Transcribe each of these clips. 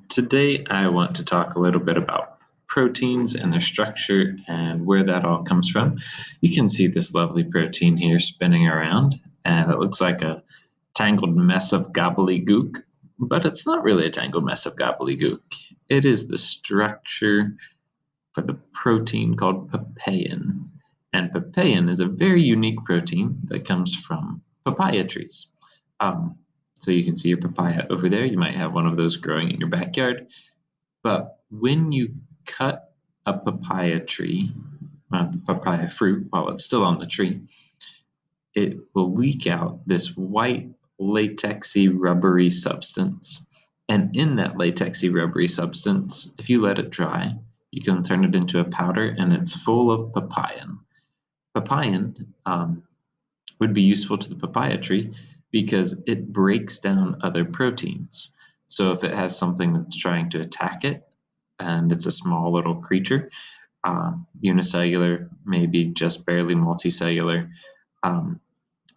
Today I want to talk a little bit about proteins and their structure and where that all comes from. You can see this lovely protein here spinning around, and it looks like a tangled mess of gobbledygook, but it's not really a tangled mess of gobbledygook. It is the structure for the protein called papain. And papain is a very unique protein that comes from papaya trees. Um, so you can see your papaya over there. You might have one of those growing in your backyard. But when you cut a papaya tree, the papaya fruit, while it's still on the tree, it will leak out this white latexy rubbery substance. And in that latexy rubbery substance, if you let it dry, you can turn it into a powder and it's full of papain. Papain would be useful to the papaya tree because it breaks down other proteins. So if it has something that's trying to attack it, and it's a small little creature, unicellular, maybe just barely multicellular, um,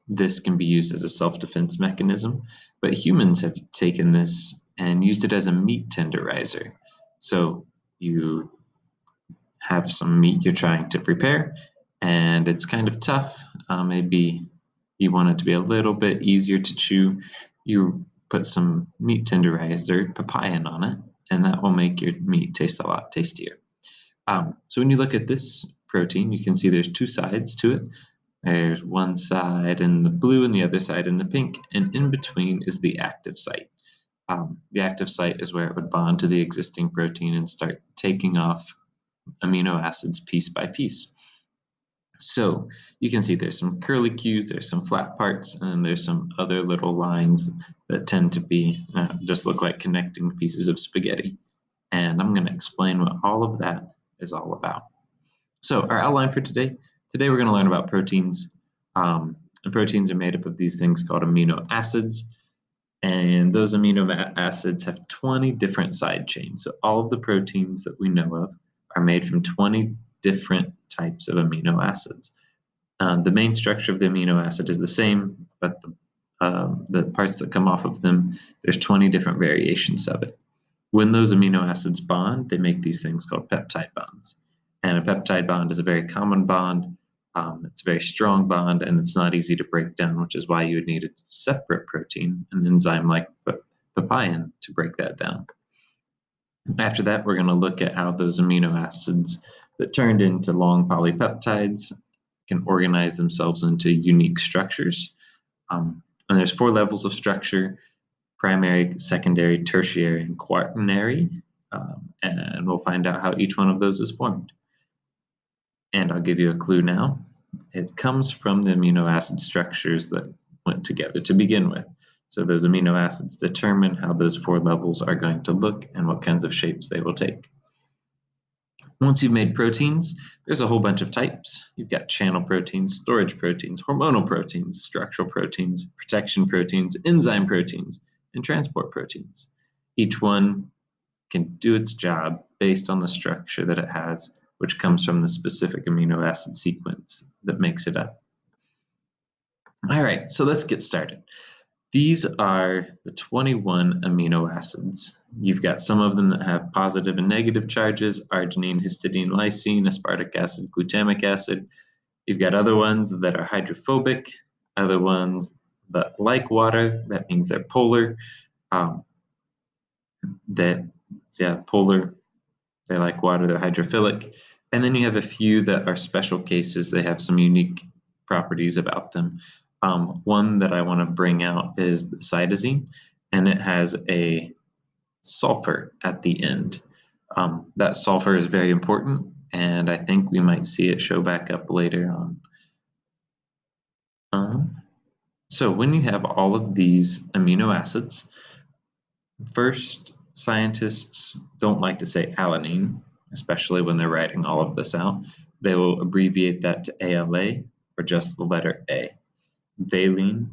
this can be used as a self-defense mechanism. But humans have taken this and used it as a meat tenderizer. So you have some meat you're trying to prepare, and it's kind of tough. Maybe you want it to be a little bit easier to chew. You put some meat tenderizer, papain on it, and that will make your meat taste a lot tastier. So when you look at this protein, you can see there's two sides to it. There's one side in the blue and the other side in the pink, and in between is the active site. The active site is where it would bond to the existing protein and start taking off amino acids piece by piece. So you can see there's some curlicues, there's some flat parts, and there's some other little lines that tend to be just look like connecting pieces of spaghetti. And I'm going to explain what all of that is all about. So our outline for today we're going to learn about proteins. And proteins are made up of these things called amino acids. And those amino acids have 20 different side chains. So all of the proteins that we know of are made from 20 different types of amino acids. The main structure of the amino acid is the same, but the parts that come off of them, there's 20 different variations of it. When those amino acids bond, they make these things called peptide bonds. And a peptide bond is a very common bond. It's a very strong bond, and it's not easy to break down, which is why you would need a separate protein, an enzyme like papain, to break that down. After that, we're going to look at how those amino acids that turned into long polypeptides can organize themselves into unique structures. And there's 4 levels of structure: primary, secondary, tertiary, and quaternary. And we'll find out how each one of those is formed. And I'll give you a clue now. It comes from the amino acid structures that went together to begin with. So those amino acids determine how those 4 levels are going to look and what kinds of shapes they will take. Once you've made proteins, there's a whole bunch of types. You've got channel proteins, storage proteins, hormonal proteins, structural proteins, protection proteins, enzyme proteins, and transport proteins. Each one can do its job based on the structure that it has, which comes from the specific amino acid sequence that makes it up. All right, so let's get started. These are the 21 amino acids. You've got some of them that have positive and negative charges: arginine, histidine, lysine, aspartic acid, glutamic acid. You've got other ones that are hydrophobic, other ones that like water. That means they're polar. Polar. They like water, they're hydrophilic. And then you have a few that are special cases. They have some unique properties about them. One that I want to bring out is the cytosine, and it has a sulfur at the end. That sulfur is very important, and I think we might see it show back up later on. So when you have all of these amino acids, first, scientists don't like to say alanine, especially when they're writing all of this out. They will abbreviate that to ALA or just the letter A. Valine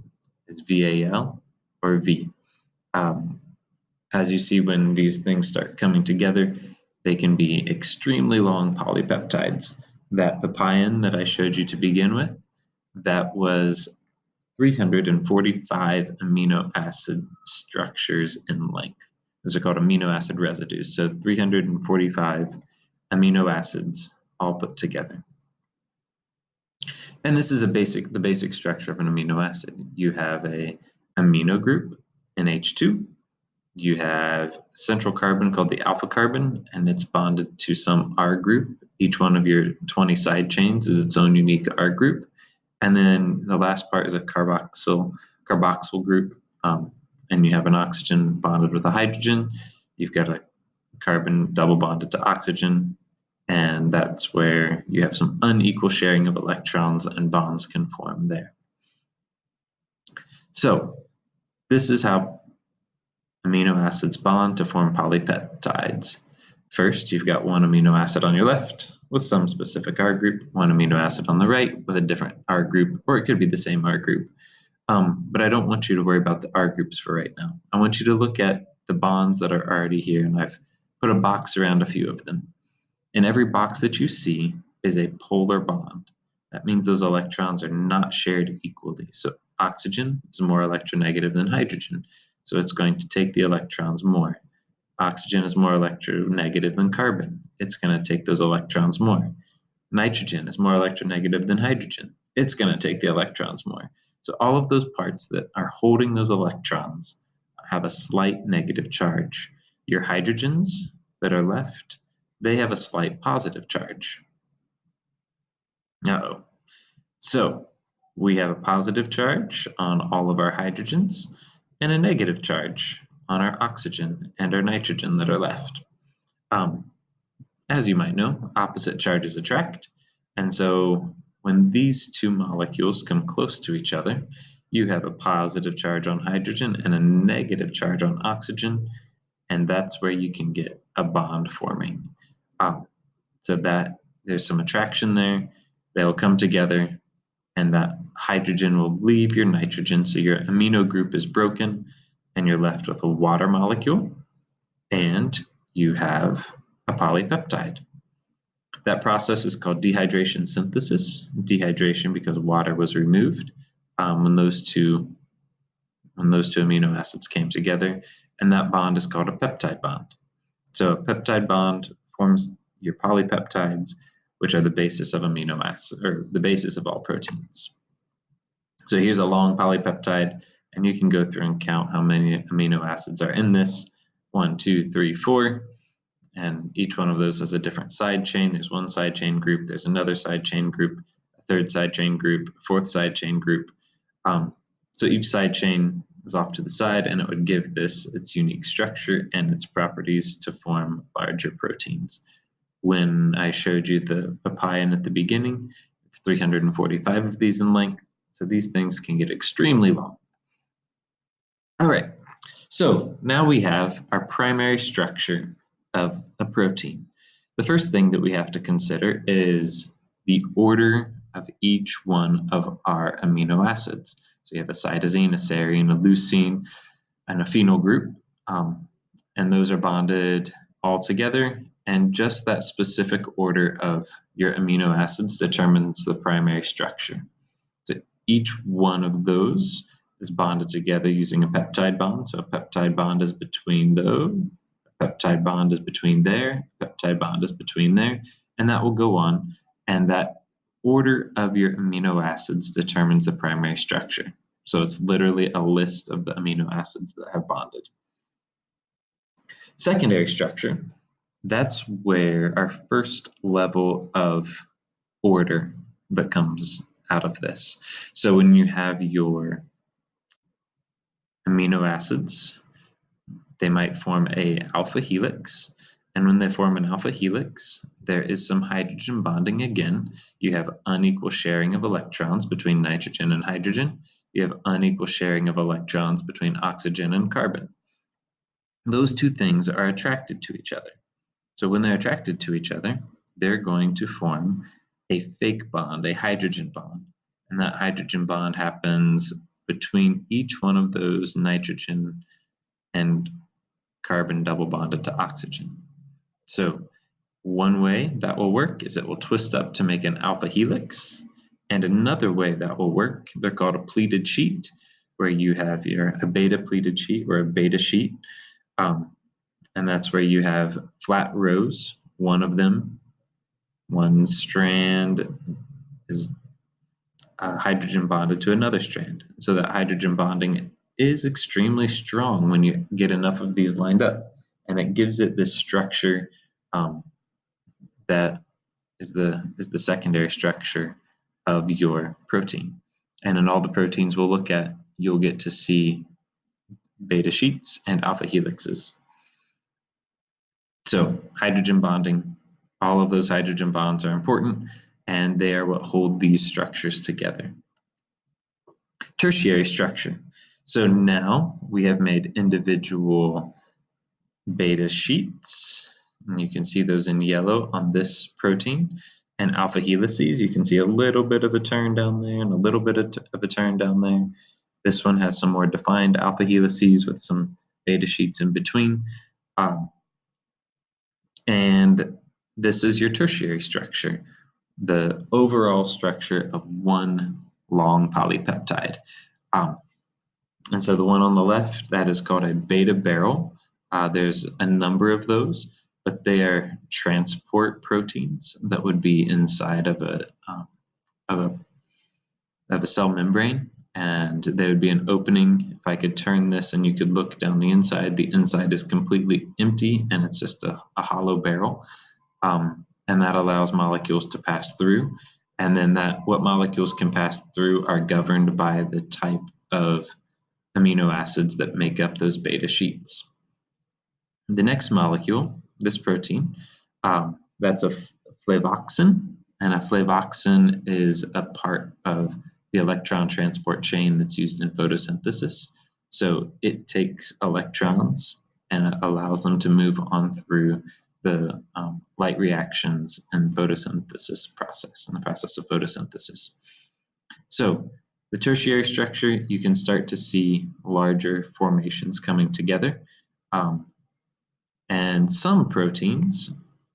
is VAL or V. As you see, when these things start coming together, they can be extremely long polypeptides. That papain that I showed you to begin with, that was 345 amino acid structures in length. Those are called amino acid residues. So 345 amino acids all put together. And this is the basic structure of an amino acid. You have a amino group, NH2. You have central carbon called the alpha carbon, and it's bonded to some R group. Each one of your 20 side chains is its own unique R group. And then the last part is a carboxyl group, and you have an oxygen bonded with a hydrogen. You've got a carbon double bonded to oxygen, and that's where you have some unequal sharing of electrons and bonds can form there. So this is how amino acids bond to form polypeptides. First, you've got one amino acid on your left with some specific R group, one amino acid on the right with a different R group, or it could be the same R group. But I don't want you to worry about the R groups for right now. I want you to look at the bonds that are already here, and I've put a box around a few of them. In every box that you see is a polar bond. That means those electrons are not shared equally. So oxygen is more electronegative than hydrogen, so it's going to take the electrons more. Oxygen is more electronegative than carbon. It's going to take those electrons more. Nitrogen is more electronegative than hydrogen. It's going to take the electrons more. So all of those parts that are holding those electrons have a slight negative charge. Your hydrogens that are left, they have a slight positive charge. Uh-oh. So we have a positive charge on all of our hydrogens and a negative charge on our oxygen and our nitrogen that are left. As you might know, opposite charges attract. And so when these two molecules come close to each other, you have a positive charge on hydrogen and a negative charge on oxygen, and that's where you can get a bond forming. So that there's some attraction there, they'll come together, and that hydrogen will leave your nitrogen, so your amino group is broken, and you're left with a water molecule, and you have a polypeptide. That process is called dehydration synthesis. Dehydration because water was removed when those two amino acids came together, and that bond is called a peptide bond. So a peptide bond forms your polypeptides, which are the basis of amino acids, or the basis of all proteins. So here's a long polypeptide, and you can go through and count how many amino acids are in this. 1, 2, 3, 4. And each one of those has a different side chain. There's one side chain group, there's another side chain group, a third side chain group, a fourth side chain group. So each side chain is off to the side, and it would give this its unique structure and its properties to form larger proteins. When I showed you the papain at the beginning, it's 345 of these in length. So these things can get extremely long. All right, so now we have our primary structure of a protein. The first thing that we have to consider is the order of each one of our amino acids. So you have a cytosine, a serine, a leucine, and a phenyl group, and those are bonded all together, and just that specific order of your amino acids determines the primary structure. So each one of those is bonded together using a peptide bond. So a peptide bond is between those, a peptide bond is between there, a peptide bond is between there, and that will go on. And that order of your amino acids determines the primary structure. So it's literally a list of the amino acids that have bonded. Secondary structure, that's where our first level of order that comes out of this. So when you have your amino acids, they might form a alpha helix. And when they form an alpha helix, there is some hydrogen bonding again. You have unequal sharing of electrons between nitrogen and hydrogen. You have unequal sharing of electrons between oxygen and carbon. Those two things are attracted to each other. So when they're attracted to each other, they're going to form a fake bond, a hydrogen bond. And that hydrogen bond happens between each one of those nitrogen and carbon double bonded to oxygen. So one way that will work is it will twist up to make an alpha helix. And another way that will work, they're called a pleated sheet, where you have a beta pleated sheet or a beta sheet. and that's where you have flat rows. One of them, one strand is hydrogen bonded to another strand. So that hydrogen bonding is extremely strong when you get enough of these lined up, and it gives it this structure that is the secondary structure of your protein. And in all the proteins we'll look at, you'll get to see beta sheets and alpha helixes. So hydrogen bonding, all of those hydrogen bonds are important, and they are what hold these structures together. Tertiary structure. So now we have made individual beta sheets, and you can see those in yellow on this protein, and alpha helices. You can see a little bit of a turn down there and a little bit of a turn down there. This one has some more defined alpha helices with some beta sheets in between. And this is your tertiary structure, the overall structure of one long polypeptide. And so the one on the left, that is called a beta barrel. There's a number of those, but they are transport proteins that would be inside of a cell membrane, and there would be an opening. If I could turn this and you could look down the inside is completely empty, and it's just a hollow barrel, and that allows molecules to pass through. And then what molecules can pass through are governed by the type of amino acids that make up those beta sheets. The next molecule, this protein, that's a flavoxin, and a flavoxin is a part of the electron transport chain that's used in photosynthesis. So it takes electrons and it allows them to move on through the light reactions and photosynthesis process, and the process of photosynthesis. So the tertiary structure, you can start to see larger formations coming together. And some proteins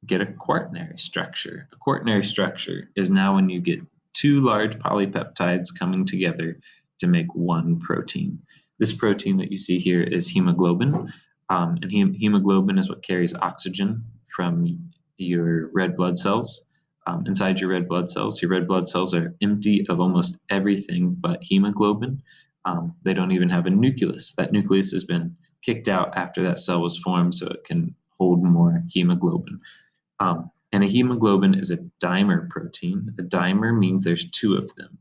get a quaternary structure. A quaternary structure is now when you get two large polypeptides coming together to make one protein. This protein that you see here is hemoglobin, and hemoglobin is what carries oxygen from your red blood cells. Inside your red blood cells are empty of almost everything but hemoglobin. They don't even have a nucleus. That nucleus has been kicked out after that cell was formed so it can hold more hemoglobin. And a hemoglobin is a dimer protein. A dimer means there's two of them,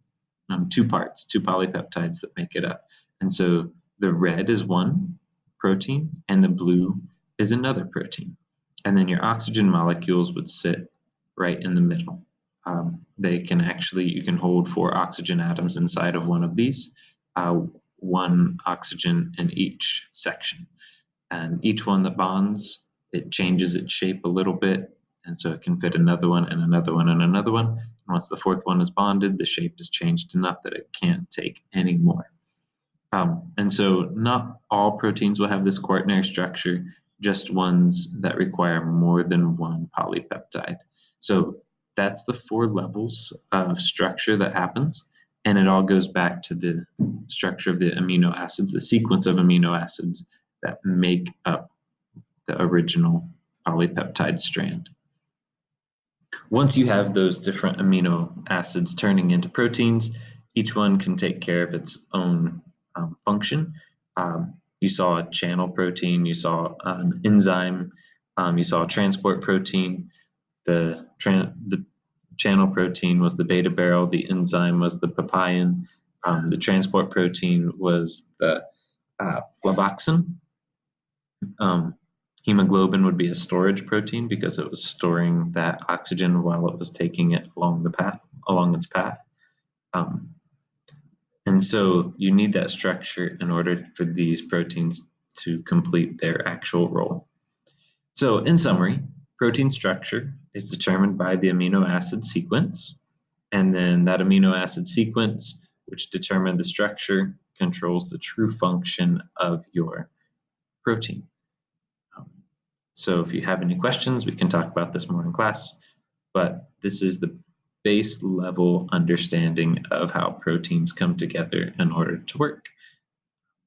two parts, two polypeptides that make it up. And so the red is one protein and the blue is another protein. And then your oxygen molecules would sit right in the middle. You can hold 4 oxygen atoms inside of one of these, one oxygen in each section. And each one that bonds, it changes its shape a little bit, and so it can fit another one and another one and another one. And once the 4th one is bonded, the shape is changed enough that it can't take any more. And so not all proteins will have this quaternary structure, just ones that require more than one polypeptide. So that's the 4 levels of structure that happens, and it all goes back to the structure of the amino acids, the sequence of amino acids that make up the original polypeptide strand. Once you have those different amino acids turning into proteins, each one can take care of its own function. You saw a channel protein, you saw an enzyme, you saw a transport protein. The channel protein was the beta barrel, the enzyme was the papain, the transport protein was the flavoxin. Hemoglobin would be a storage protein because it was storing that oxygen while it was taking it along its path. And so you need that structure in order for these proteins to complete their actual role. So in summary, protein structure is determined by the amino acid sequence, and then that amino acid sequence, which determines the structure, controls the true function of your protein. So if you have any questions, we can talk about this more in class, but this is the base level understanding of how proteins come together in order to work.